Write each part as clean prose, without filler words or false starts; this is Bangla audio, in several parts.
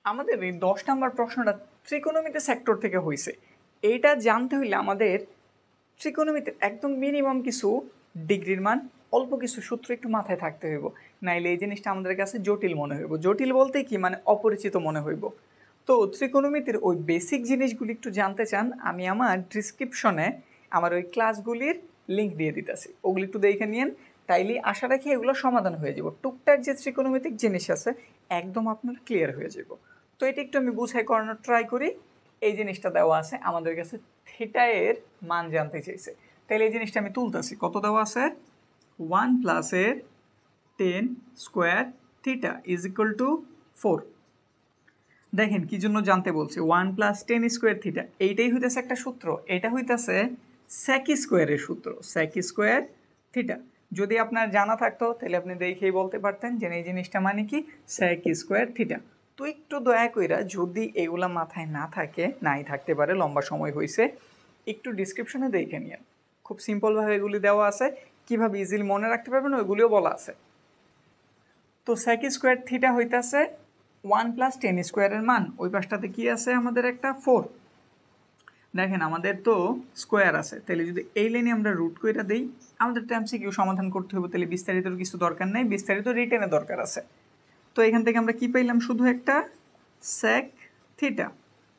আমাদের এই 10 নম্বর প্রশ্নটা ত্রিকোণমিতি সেক্টর থেকে হয়েছে। এইটা জানতে হইলে আমাদের ত্রিকোণমিতির একদম মিনিমাম কিছু ডিগ্রির মান, অল্প কিছু সূত্র একটু মাথায় থাকতে হইব, নাইলে এই জিনিসটা আমাদের কাছে জটিল মনে হইব। জটিল বলতে কি, মানে অপরিচিত মনে হইব। তো ত্রিকোণমিতির ওই বেসিক জিনিসগুলি একটু জানতে চান, আমি আমার ডিসক্রিপশনে আমার ওই ক্লাসগুলির লিঙ্ক দিয়ে দিতেছি, ওগুলি একটু দেখে নিন। তাইলে আশা রাখি এগুলো সমাধান হয়ে যাব। টুকটাক যে ত্রিকোণমিতিক জিনিস আছে একদম আপনার ক্লিয়ার হয়ে যাব। তো এটা একটু আমি বুঝাই করানোর ট্রাই করি। এই জিনিসটা দেওয়া আছে আমাদের কাছে, থিটা এর মান জানতে চাইছে। তাহলে এই জিনিসটা আমি তুলতেছি। কত দেওয়া আছে? 1 + 10 square theta is equal to 4। দেখেন কি জন্য জানতে বলছে, 1 + 10 স্কোয়ার থিটা, এইটাই হইতেছে একটা সূত্র। এটা হইতেছে সেক স্কোয়ারের সূত্র, সেক স্কোয়ার থিটা। যদি আপনার জানা থাকতো তাহলে আপনি দেখেই বলতে পারতেন যে এই জিনিসটা মানে কি, সেক স্কোয়ার থিটা। তো একটু দয়া কইরা, যদি এগুলা মাথায় না থাকে, নাই থাকতে পারে, লম্বা সময় হয়েছে, একটু ডিসক্রিপশনে দেখে নিন। খুব সিম্পলভাবে এগুলি দেওয়া আছে, কীভাবে ইজিলি মনে রাখতে পারবেন ওইগুলিও বলা আছে। তো সেক স্কোয়ার থিটা হইতেছে 1 + 10 স্কোয়ারের মান, ওই পাশটাতে কি আছে আমাদের একটা 4। দেখেন আমাদের তো স্কোয়ার আছে, তাহলে যদি এই লাইনে আমরা রুট কইরা দেই, আমাদের টাইমসে কেউ সমাধান করতে হবে, তাহলে বিস্তারিত কিছু দরকার নাই, বিস্তারিত রিটেনে দরকার আছে। তো এখান থেকে আমরা কি পাইলাম, শুধু একটা সেক থিটা,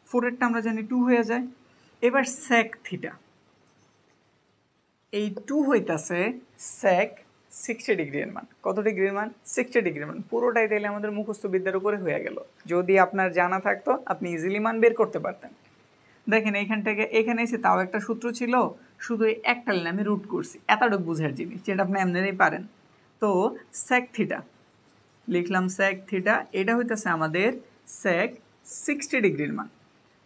4-এরটা আমরা জানি 2 হয়ে যায়। এবার সেক থিটা, এই 2 হইতাছে সেক 60 ডিগ্রির মান। কত ডিগ্রির মান? 60 ডিগ্রির মান। পুরোটাই তাইলে আমাদের মুখস্থ বিদ্যার উপরে হয়ে গেল। যদি আপনার জানা থাকতো আপনি ইজিলি মান বের করতে পারতেন। দেখেন এইখান থেকে এখানে এসে তাও একটা সূত্র ছিল, শুধু এই একটা লাইন আমি রুট করছি, এতটুকু বুঝার জিনিস, যেটা আপনি এমনিই পারেন। তো সেক থিটা লিখলাম, সেক থিটা, এটা হইতেছে আমাদের সেক 60 ডিগ্রির মান।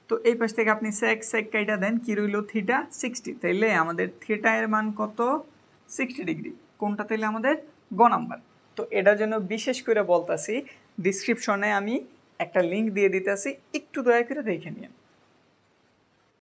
তো এই পাশ থেকে আপনি সেক সেক কাইটা দেন, কি রইল, থিটা 60। তাইলে আমাদের থিটা এর মান কত? 60 ডিগ্রি। কোনটা তাইলে আমাদের গ নাম্বার। তো এটার জন্য বিশেষ করে বলতাছি, ডিসক্রিপশনে আমি একটা লিঙ্ক দিয়ে দিতেছি, একটু দয়া করে দেখে নিন।